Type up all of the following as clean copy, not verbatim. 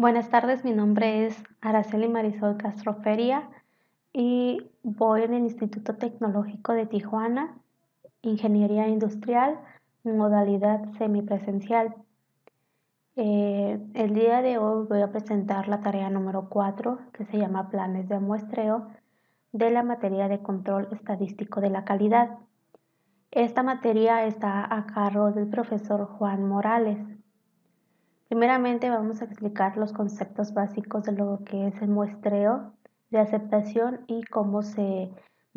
Buenas tardes, mi nombre es Araceli Marisol Castro Feria y voy en el Instituto Tecnológico de Tijuana, Ingeniería Industrial, modalidad semipresencial. El día de hoy voy a presentar la tarea número 4, que se llama Planes de muestreo de la materia de control estadístico de la calidad. Esta materia está a cargo del profesor Juan Morales. Primeramente vamos a explicar los conceptos básicos de lo que es el muestreo de aceptación y cómo se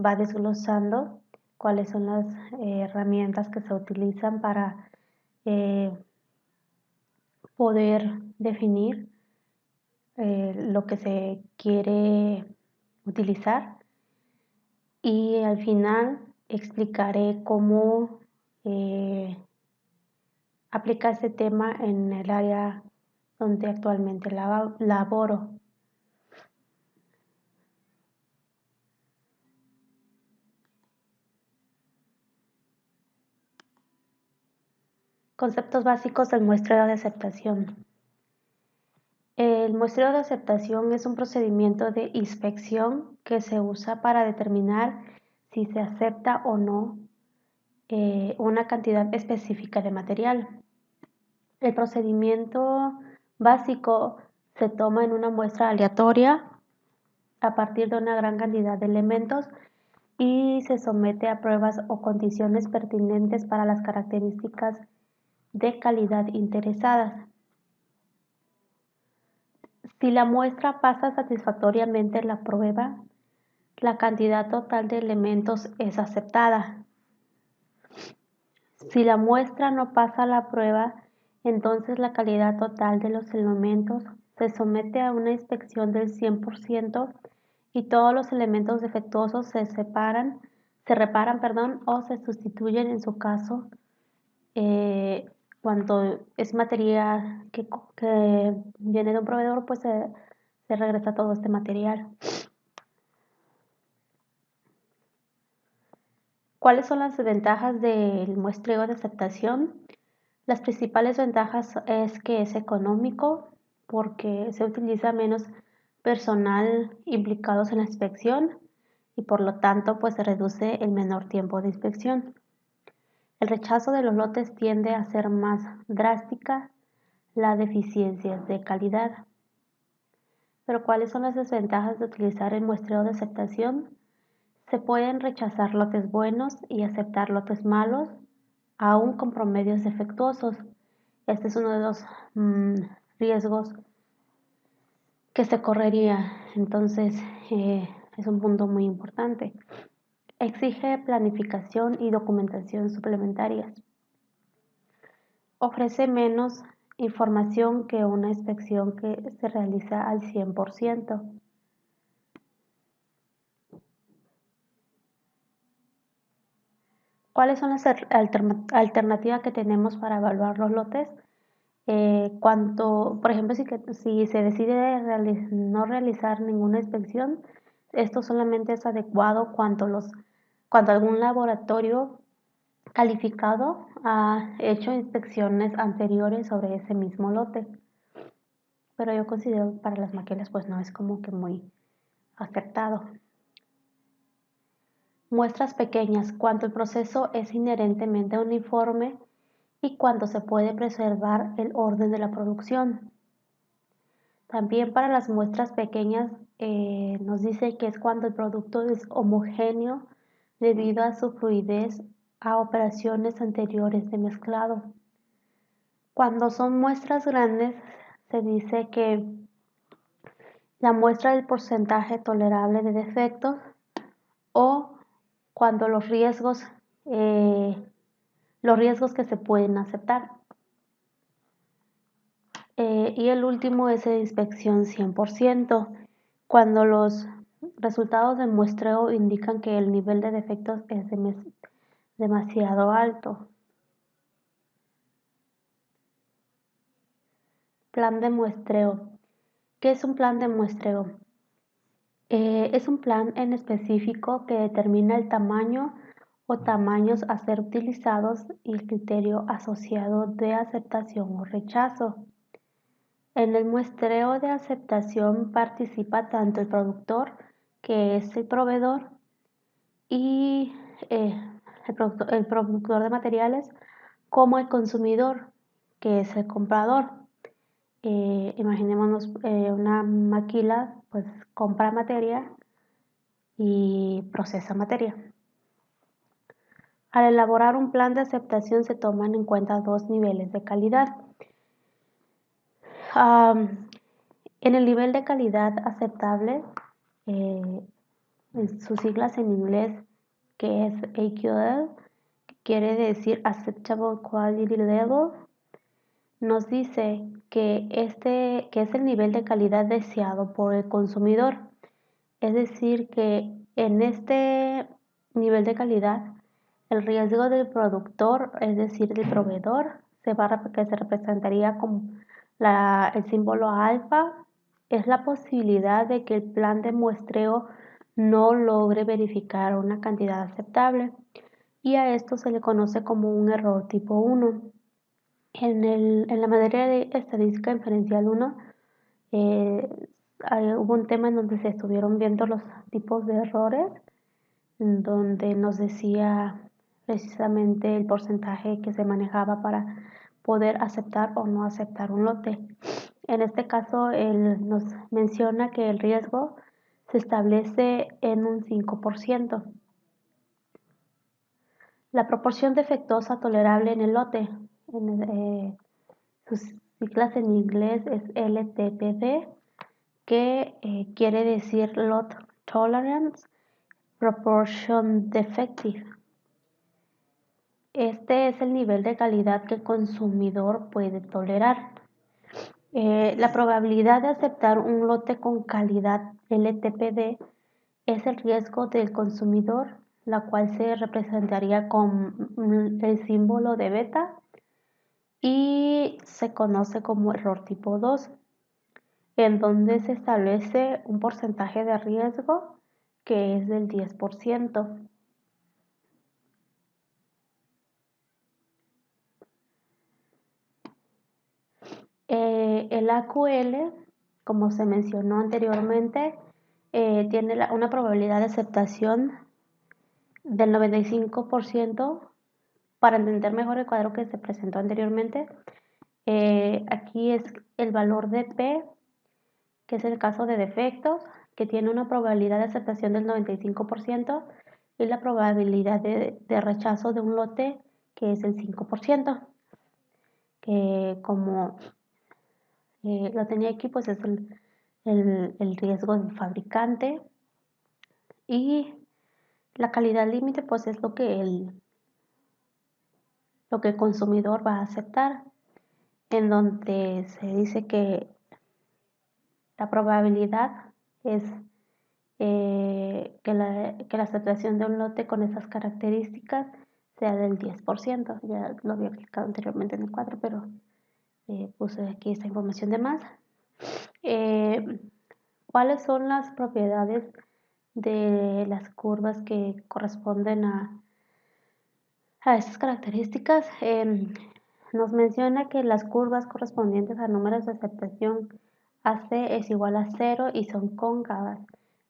va desglosando, cuáles son las herramientas que se utilizan para eh, poder definir lo que se quiere utilizar, y al final explicaré cómo eh, aplica este tema en el área donde actualmente laboro. Conceptos básicos del muestreo de aceptación. El muestreo de aceptación es un procedimiento de inspección que se usa para determinar si se acepta o no una cantidad específica de material. El procedimiento básico se toma en una muestra aleatoria a partir de una gran cantidad de elementos y se somete a pruebas o condiciones pertinentes para las características de calidad interesadas. Si la muestra pasa satisfactoriamente la prueba, la cantidad total de elementos es aceptada. Si la muestra no pasa la prueba, entonces la calidad total de los elementos se somete a una inspección del 100% y todos los elementos defectuosos se reparan, o se sustituyen en su caso. Cuando es materia que viene de un proveedor, pues se regresa todo este material. ¿Cuáles son las ventajas del muestreo de aceptación? Las principales ventajas es que es económico porque se utiliza menos personal implicados en la inspección y por lo tanto pues se reduce el menor tiempo de inspección. El rechazo de los lotes tiende a ser más drástica la deficiencia de calidad. Pero ¿cuáles son las desventajas de utilizar el muestreo de aceptación? Se pueden rechazar lotes buenos y aceptar lotes malos, aún con promedios defectuosos. Este es uno de los riesgos que se correría. Entonces, es un punto muy importante. Exige planificación y documentación suplementarias. Ofrece menos información que una inspección que se realiza al 100%. ¿Cuáles son las alternativas que tenemos para evaluar los lotes? Por ejemplo, si se decide no realizar ninguna inspección, esto solamente es adecuado cuando algún laboratorio calificado ha hecho inspecciones anteriores sobre ese mismo lote. Pero yo considero que para las maquilas pues no es como que muy acertado. Muestras pequeñas, cuando el proceso es inherentemente uniforme y cuando se puede preservar el orden de la producción. También para las muestras pequeñas nos dice que es cuando el producto es homogéneo debido a su fluidez a operaciones anteriores de mezclado. Cuando son muestras grandes, se dice que la muestra del porcentaje tolerable de defectos o cuando los riesgos que se pueden aceptar. Y el último es de inspección 100%, cuando los resultados del muestreo indican que el nivel de defectos es demasiado alto. Plan de muestreo. ¿Qué es un plan de muestreo? Es un plan en específico que determina el tamaño o tamaños a ser utilizados y el criterio asociado de aceptación o rechazo. En el muestreo de aceptación participa tanto el productor, que es el proveedor, y eh, el productor de materiales, como el consumidor, que es el comprador. Imaginémonos una maquila, pues compra materia y procesa materia. Al elaborar un plan de aceptación se toman en cuenta dos niveles de calidad. En el nivel de calidad aceptable, en sus siglas en inglés, que es AQL, que quiere decir Acceptable Quality Level, nos dice que que es el nivel de calidad deseado por el consumidor. Es decir, que en este nivel de calidad, el riesgo del productor, es decir, del proveedor, que se representaría como el símbolo alfa, es la posibilidad de que el plan de muestreo no logre verificar una cantidad aceptable, y a esto se le conoce como un error tipo 1. En la materia de estadística inferencial 1, eh, hubo un tema en donde se estuvieron viendo los tipos de errores, en donde nos decía precisamente el porcentaje que se manejaba para poder aceptar o no aceptar un lote. En este caso, él nos menciona que el riesgo se establece en un 5%. La proporción defectuosa tolerable en el lote, sus siglas en inglés es LTPD, que quiere decir Lot Tolerance Proportion Defective. Este es el nivel de calidad que el consumidor puede tolerar. La probabilidad de aceptar un lote con calidad LTPD es el riesgo del consumidor, la cual se representaría con el símbolo de beta y se conoce como error tipo 2, en donde se establece un porcentaje de riesgo que es del 10%. El AQL, como se mencionó anteriormente, tiene una probabilidad de aceptación del 95%. Para entender mejor el cuadro que se presentó anteriormente, aquí es el valor de P, que es el caso de defectos, que tiene una probabilidad de aceptación del 95%, y la probabilidad de rechazo de un lote, que es el 5%, que como lo tenía aquí, pues es el riesgo del fabricante, y la calidad límite, pues es lo que el consumidor va a aceptar, en donde se dice que la probabilidad es que la aceptación de un lote con esas características sea del 10%. Ya lo había explicado anteriormente en el cuadro, pero puse aquí esta información de más. ¿Cuáles son las propiedades de las curvas que corresponden a estas características? Nos menciona que las curvas correspondientes a números de aceptación AC es igual a 0 y son cóncavas.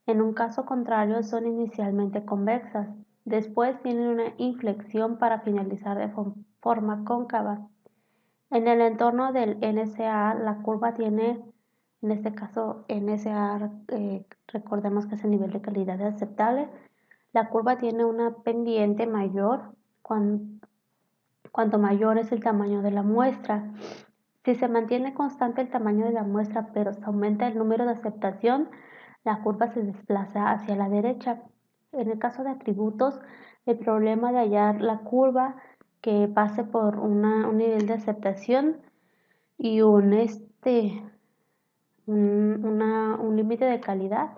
En un caso contrario son inicialmente convexas. Después tienen una inflexión para finalizar de forma cóncava. En el entorno del NSA, la curva tiene, en este caso NSA, recordemos que es el nivel de calidad aceptable, la curva tiene una pendiente mayor cuanto mayor es el tamaño de la muestra. Si se mantiene constante el tamaño de la muestra, pero se aumenta el número de aceptación, la curva se desplaza hacia la derecha. En el caso de atributos, el problema de hallar la curva que pase por un nivel de aceptación y un límite de calidad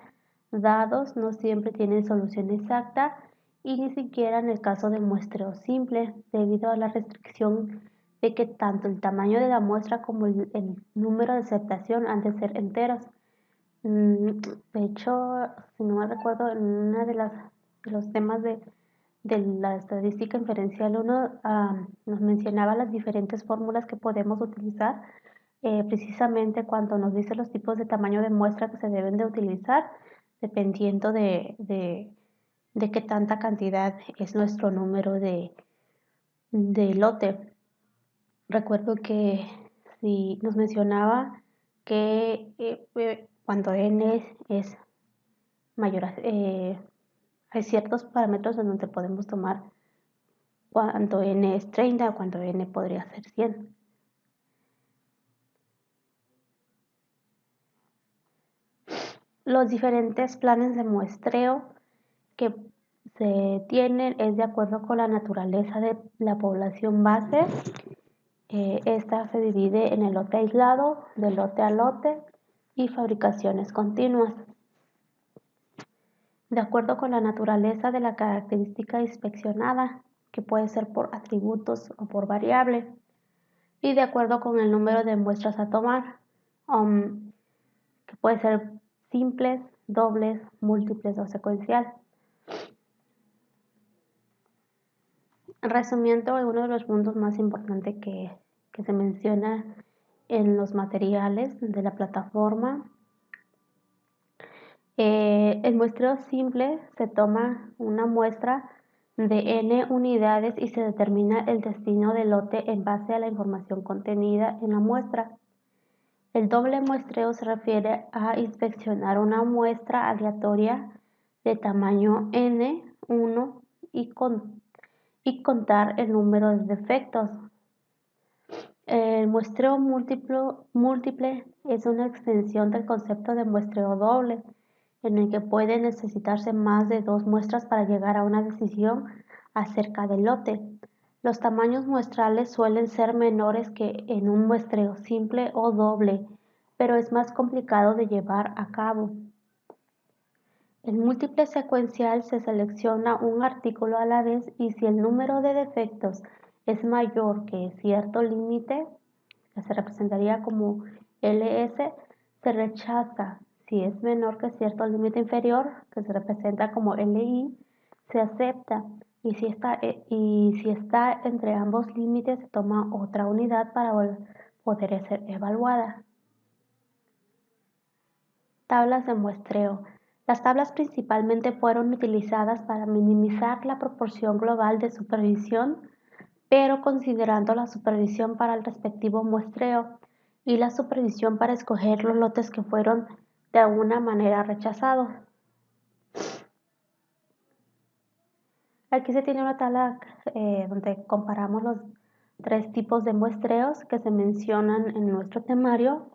dados no siempre tienen solución exacta, y ni siquiera en el caso del muestreo simple, debido a la restricción de que tanto el tamaño de la muestra como el número de aceptación han de ser enteros. De hecho, si no me recuerdo, en uno de los temas de la estadística inferencial 1, nos mencionaba las diferentes fórmulas que podemos utilizar precisamente cuando nos dice los tipos de tamaño de muestra que se deben de utilizar, dependiendo de qué tanta cantidad es nuestro número de lote. Recuerdo que si nos mencionaba que cuando n es mayor, hay ciertos parámetros en donde podemos tomar cuando n es 30 o cuando n podría ser 100. Los diferentes planes de muestreo que se tienen es de acuerdo con la naturaleza de la población base. Esta se divide en el lote aislado, de lote a lote y fabricaciones continuas. De acuerdo con la naturaleza de la característica inspeccionada, que puede ser por atributos o por variable, y de acuerdo con el número de muestras a tomar, que puede ser simples, dobles, múltiples o secuencial. Resumiendo, uno de los puntos más importantes que se menciona en los materiales de la plataforma, el muestreo simple se toma una muestra de n unidades y se determina el destino del lote en base a la información contenida en la muestra. El doble muestreo se refiere a inspeccionar una muestra aleatoria de tamaño n1 y contar el número de defectos. El muestreo múltiple es una extensión del concepto de muestreo doble, en el que puede necesitarse más de dos muestras para llegar a una decisión acerca del lote. Los tamaños muestrales suelen ser menores que en un muestreo simple o doble, pero es más complicado de llevar a cabo. En múltiple secuencial se selecciona un artículo a la vez y si el número de defectos es mayor que cierto límite, que se representaría como ls, se rechaza. Si es menor que cierto límite inferior, que se representa como li, se acepta. Y si está entre ambos límites, se toma otra unidad para poder ser evaluada. Tablas de muestreo. Las tablas principalmente fueron utilizadas para minimizar la proporción global de supervisión, pero considerando la supervisión para el respectivo muestreo y la supervisión para escoger los lotes que fueron de alguna manera rechazados. Aquí se tiene una tabla donde comparamos los tres tipos de muestreos que se mencionan en nuestro temario.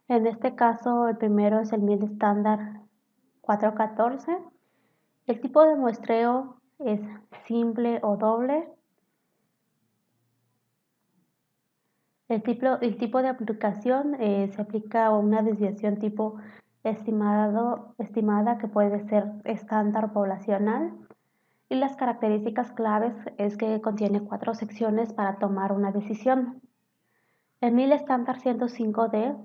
En este caso, el primero es el MIL estándar 414. El tipo de muestreo es simple o doble. El tipo de aplicación se aplica a una desviación tipo estimada que puede ser estándar poblacional. Y las características claves es que contiene 4 secciones para tomar una decisión. El MIL estándar 105D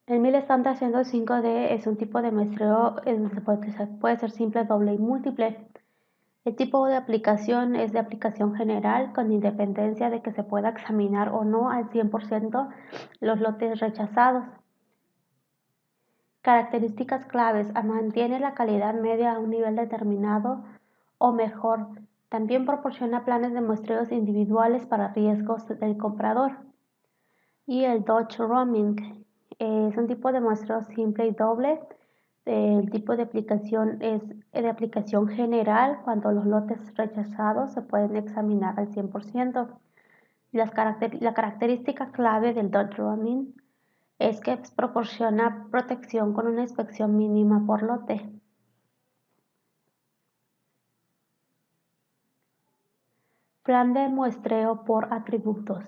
El MIL estándar 105D es un tipo de muestreo puede ser simple, doble y múltiple. El tipo de aplicación es de aplicación general con independencia de que se pueda examinar o no al 100% los lotes rechazados. Características claves: mantiene la calidad media a un nivel determinado o mejor. También proporciona planes de muestreos individuales para riesgos del comprador. Y el Dodge Roaming es un tipo de muestreo simple y doble. El tipo de aplicación es de aplicación general cuando los lotes rechazados se pueden examinar al 100%. La característica clave del Dodge Roaming es que proporciona protección con una inspección mínima por lote. Plan de muestreo por atributos.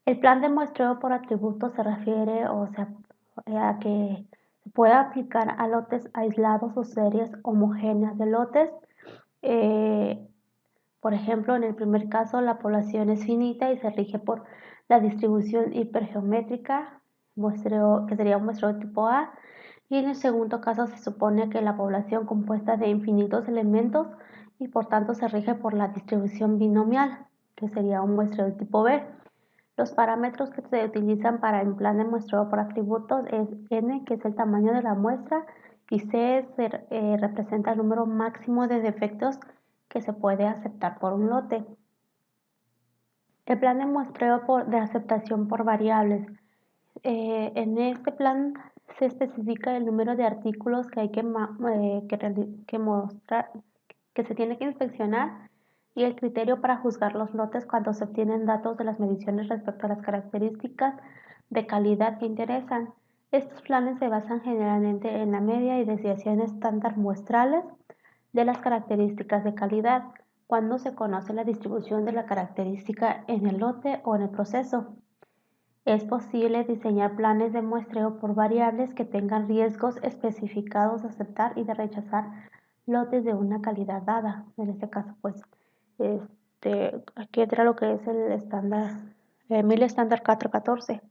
El plan de muestreo por atributos se refiere a que se puede aplicar a lotes aislados o series homogéneas de lotes. Por ejemplo, en el primer caso la población es finita y se rige por la distribución hipergeométrica, que sería un muestreo tipo A, y en el segundo caso se supone que la población compuesta de infinitos elementos y por tanto se rige por la distribución binomial, que sería un muestreo de tipo B. Los parámetros que se utilizan para el plan de muestreo por atributos es n, que es el tamaño de la muestra, y c representa el número máximo de defectos que se puede aceptar por un lote. El plan de muestreo de aceptación por variables. En este plan se especifica el número de artículos que hay que mostrar, que se tiene que inspeccionar, y el criterio para juzgar los lotes cuando se obtienen datos de las mediciones respecto a las características de calidad que interesan. Estos planes se basan generalmente en la media y desviación estándar muestrales de las características de calidad, cuando se conoce la distribución de la característica en el lote o en el proceso. Es posible diseñar planes de muestreo por variables que tengan riesgos especificados de aceptar y de rechazar lotes de una calidad dada. En este caso, pues, aquí entra lo que es el estándar, el 1000 estándar 414.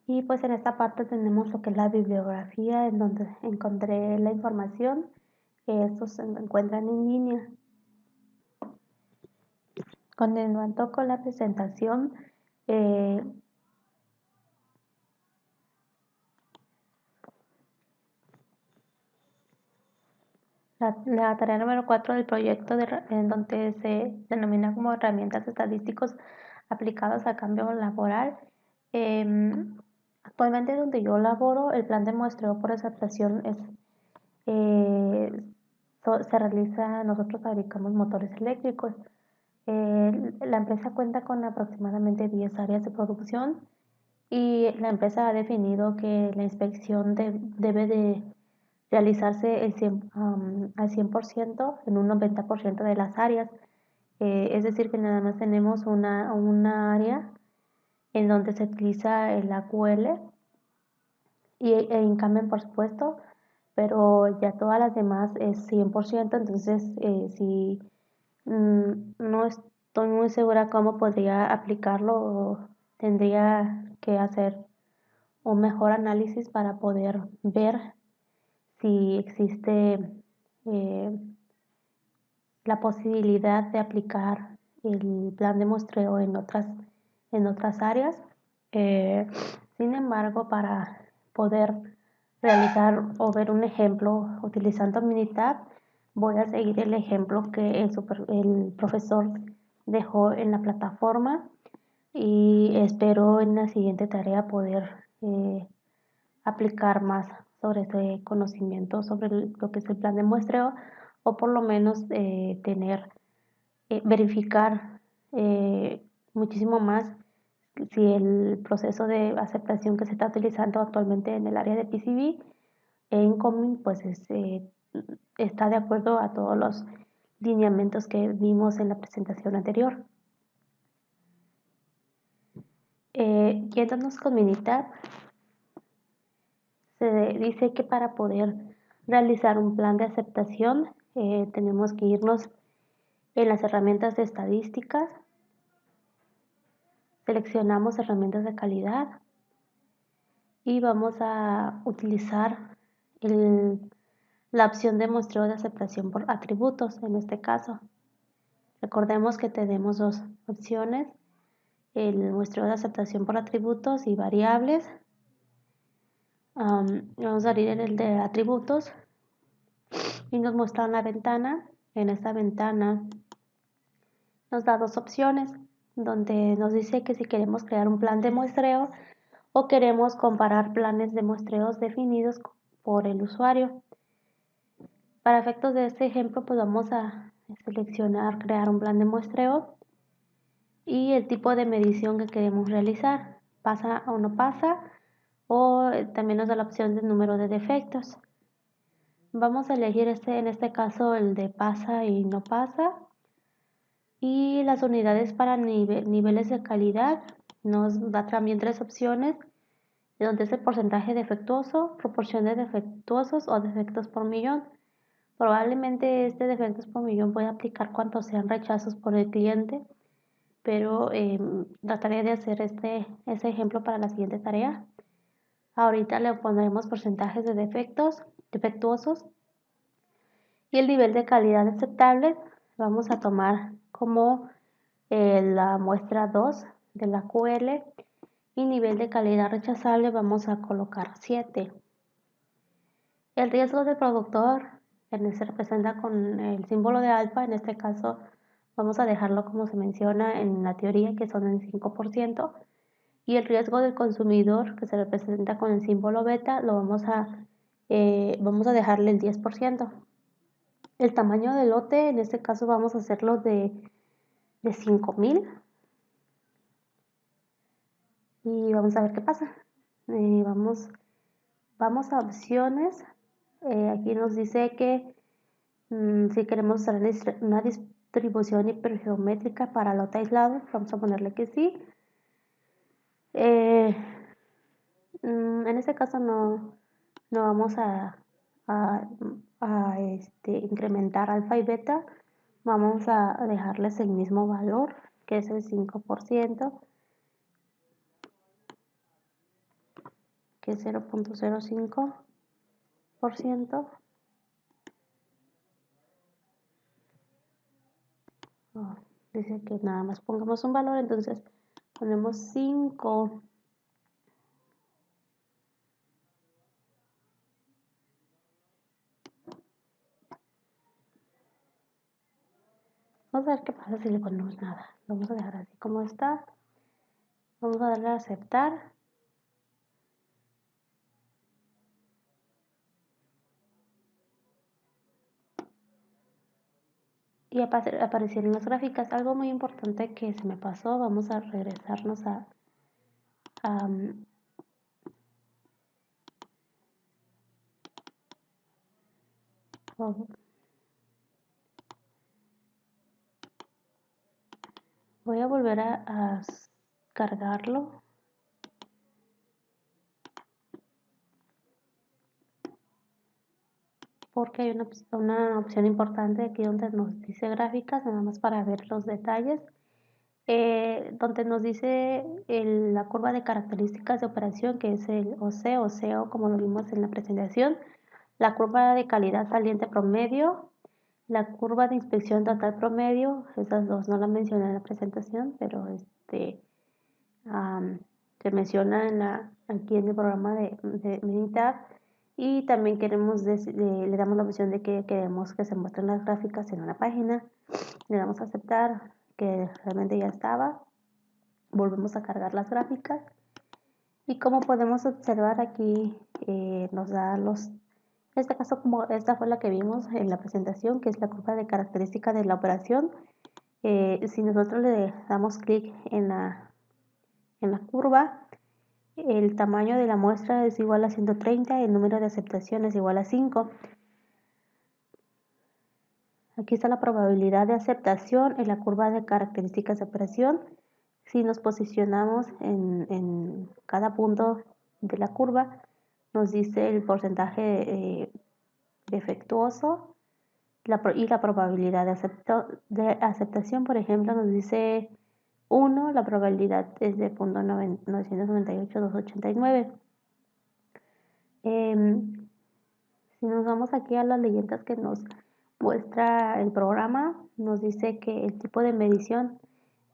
Y pues en esta parte tenemos lo que es la bibliografía, en donde encontré la información. Estos se encuentran en línea. Continuando con la presentación, la tarea número 4 del proyecto, en donde se denomina como herramientas estadísticos aplicadas al cambio laboral. Actualmente donde yo laboro, el plan de muestreo por aceptación se realiza, nosotros fabricamos motores eléctricos. La empresa cuenta con aproximadamente 10 áreas de producción, y la empresa ha definido que la inspección debe de realizarse al 100% en un 90% de las áreas. Es decir, que nada más tenemos una área en donde se utiliza el AQL e Incamen, por supuesto, pero ya todas las demás es 100%. Entonces, si no estoy muy segura cómo podría aplicarlo, o tendría que hacer un mejor análisis para poder ver si existe eh, la posibilidad de aplicar el plan de muestreo en otras áreas. Eh, Sin embargo, para poder realizar o ver un ejemplo utilizando Minitab, voy a seguir el ejemplo que el profesor dejó en la plataforma, y espero en la siguiente tarea poder aplicar más sobre ese conocimiento sobre lo que es el plan de muestreo, o por lo menos verificar muchísimo más si el proceso de aceptación que se está utilizando actualmente en el área de PCB e Incoming pues está de acuerdo a todos los lineamientos que vimos en la presentación anterior. Yéndonos con Minitab, se dice que para poder realizar un plan de aceptación tenemos que irnos en las herramientas de estadísticas, seleccionamos herramientas de calidad y vamos a utilizar la opción de muestreo de aceptación por atributos. En este caso, recordemos que tenemos dos opciones: el muestreo de aceptación por atributos y variables. Vamos a abrir en el de atributos y nos muestra una ventana. En esta ventana nos da dos opciones, donde nos dice que si queremos crear un plan de muestreo o queremos comparar planes de muestreos definidos por el usuario. Para efectos de este ejemplo, pues vamos a seleccionar crear un plan de muestreo y el tipo de medición que queremos realizar, pasa o no pasa, o también nos da la opción del número de defectos. Vamos a elegir en este caso el de pasa y no pasa, y las unidades para niveles de calidad. Nos da también tres opciones, de donde es el porcentaje defectuoso, proporción de defectuosos o defectos por millón. Probablemente este defectos por millón puede aplicar cuantos sean rechazos por el cliente, pero trataré de hacer ese ejemplo para la siguiente tarea. Ahorita le pondremos porcentajes de defectuosos y el nivel de calidad aceptable. Vamos a tomar como la muestra 2 de la QL y nivel de calidad rechazable vamos a colocar 7. El riesgo del productor se representa con el símbolo de alfa. En este caso vamos a dejarlo como se menciona en la teoría, que son el 5%, y el riesgo del consumidor, que se representa con el símbolo beta, lo vamos a dejarle el 10%. El tamaño del lote, en este caso vamos a hacerlo de 5,000 y vamos a ver qué pasa. Vamos a opciones. Aquí nos dice que si queremos usar una distribución hipergeométrica para lote aislado, vamos a ponerle que sí. En este caso no vamos a incrementar alfa y beta. Vamos a dejarles el mismo valor, que es el 5%, que es 0.05%. Dice que nada más pongamos un valor, entonces ponemos 5. Vamos a ver qué pasa si le ponemos nada. Lo vamos a dejar así como está. Vamos a darle a aceptar. Y aparecieron las gráficas. Algo muy importante que se me pasó, vamos a regresarnos a voy a volver a cargarlo. Porque hay una opción importante aquí donde nos dice gráficas, nada más para ver los detalles. Donde nos dice la curva de características de operación, que es el OC, como lo vimos en la presentación, la curva de calidad saliente promedio, la curva de inspección total promedio. Esas dos no las mencioné en la presentación, pero se menciona aquí en el programa de Minitab. Y también le damos la opción de que queremos que se muestren las gráficas en una página. Le damos a aceptar, que realmente ya estaba. Volvemos a cargar las gráficas. Y como podemos observar aquí, nos da en este caso, como esta fue la que vimos en la presentación, que es la curva de característica de la operación. Si nosotros le damos clic en la curva, el tamaño de la muestra es igual a 130 y el número de aceptación es igual a 5. Aquí está la probabilidad de aceptación en la curva de características de operación. Si nos posicionamos en cada punto de la curva, nos dice el porcentaje defectuoso y la probabilidad de aceptación. Por ejemplo, nos dice 1, la probabilidad es de 0.998,289. Si nos vamos aquí a las leyendas que nos muestra el programa, nos dice que el tipo de medición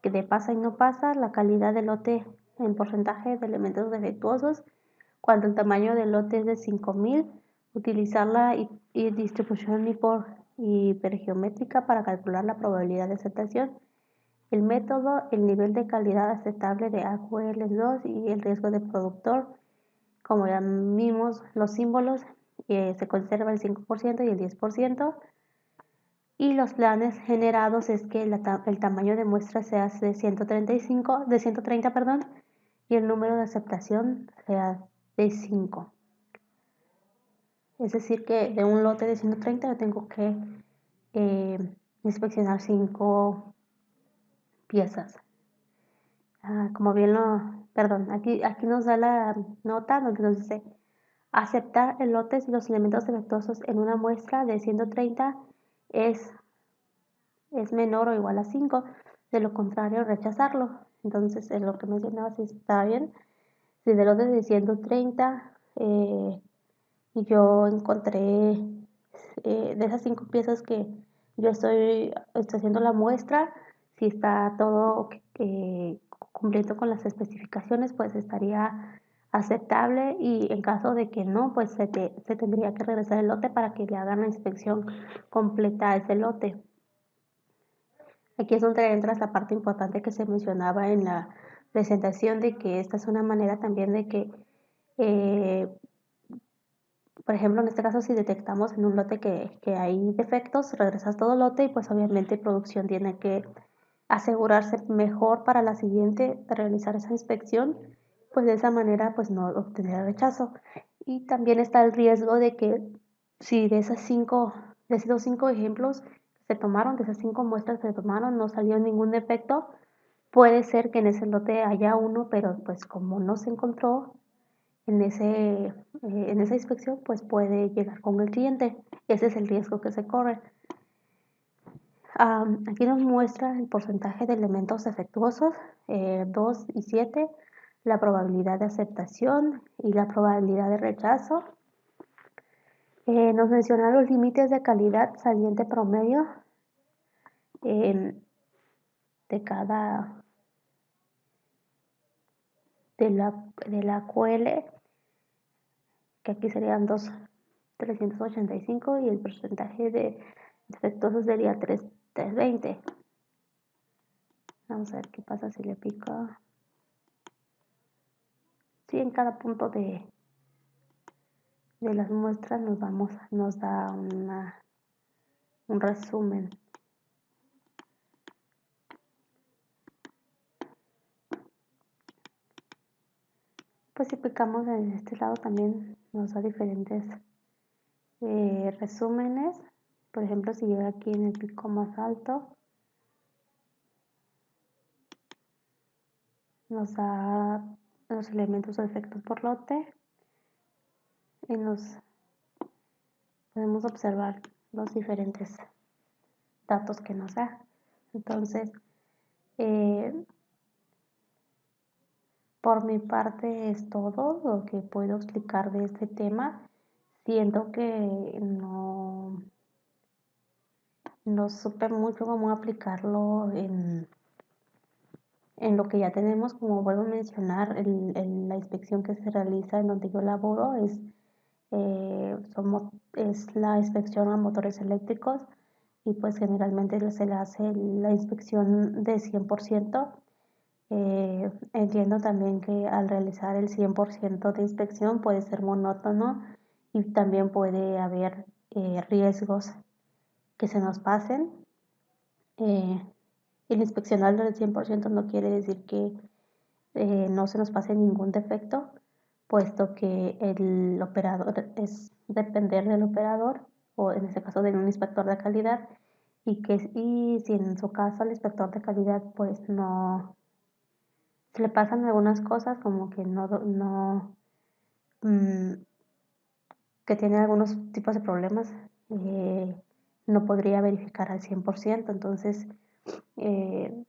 que de pasa y no pasa, la calidad del lote en porcentaje de elementos defectuosos, cuando el tamaño del lote es de 5,000, utilizar la distribución hipergeométrica para calcular la probabilidad de aceptación, el método, el nivel de calidad aceptable de AQL2 y el riesgo de productor. Como ya vimos, los símbolos, se conserva el 5% y el 10%. Y los planes generados es que el tamaño de muestra sea de 130, perdón, y el número de aceptación sea de 5. Es decir, que de un lote de 130 yo tengo que inspeccionar 5 piezas. Como bien perdón, aquí nos da la nota donde nos dice aceptar el lote si los elementos defectuosos en una muestra de 130 es menor o igual a 5, de lo contrario rechazarlo. Entonces, en lo que mencionaba, si estaba bien, si de lote de 130 y yo encontré de esas 5 piezas que yo estoy haciendo la muestra, si está todo cumpliendo con las especificaciones, pues estaría aceptable, y en caso de que no, pues se tendría que regresar el lote para que le hagan la inspección completa a ese lote. Aquí es donde entra esta parte importante que se mencionaba en la presentación, de que esta es una manera también de que, eh, por ejemplo, en este caso, si detectamos en un lote que hay defectos, regresas todo lote, y pues obviamente producción tiene que asegurarse mejor para la siguiente de realizar esa inspección, pues de esa manera pues no obtener rechazo. Y también está el riesgo de que si de esos 5 ejemplos que se tomaron, de esas 5 muestras que se tomaron, no salió ningún defecto, puede ser que en ese lote haya uno, pero pues como no se encontró en esa inspección, pues puede llegar con el cliente. Ese es el riesgo que se corre. Aquí nos muestra el porcentaje de elementos defectuosos, 2 y 7, la probabilidad de aceptación y la probabilidad de rechazo. Nos menciona los límites de calidad saliente promedio de cada de la QL, que aquí serían 385, y el porcentaje de defectuosos sería 320. Vamos a ver qué pasa si le pico. Sí, en cada punto de las muestras nos da un resumen. Pues si picamos en este lado también nos da diferentes resúmenes. Por ejemplo, si llega aquí en el pico más alto, nos da los elementos o efectos por lote, y podemos observar los diferentes datos que nos da. Entonces, por mi parte es todo lo que puedo explicar de este tema. Siento que no supe mucho cómo aplicarlo en lo que ya tenemos. Como vuelvo a mencionar, la inspección que se realiza en donde yo laboro es la inspección a motores eléctricos, y pues generalmente se le hace la inspección de 100%. Entiendo también que al realizar el 100% de inspección puede ser monótono, y también puede haber riesgos que se nos pasen. El inspeccionar del 100% no quiere decir que no se nos pase ningún defecto, puesto que el operador es depender del operador, o en este caso de un inspector de calidad, y si en su caso al inspector de calidad pues no se le pasan algunas cosas, como que mm, que tiene algunos tipos de problemas, no podría verificar al 100%. Entonces, eh,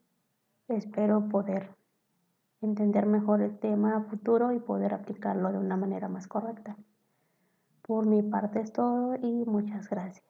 espero poder entender mejor el tema a futuro y poder aplicarlo de una manera más correcta. Por mi parte es todo, y muchas gracias.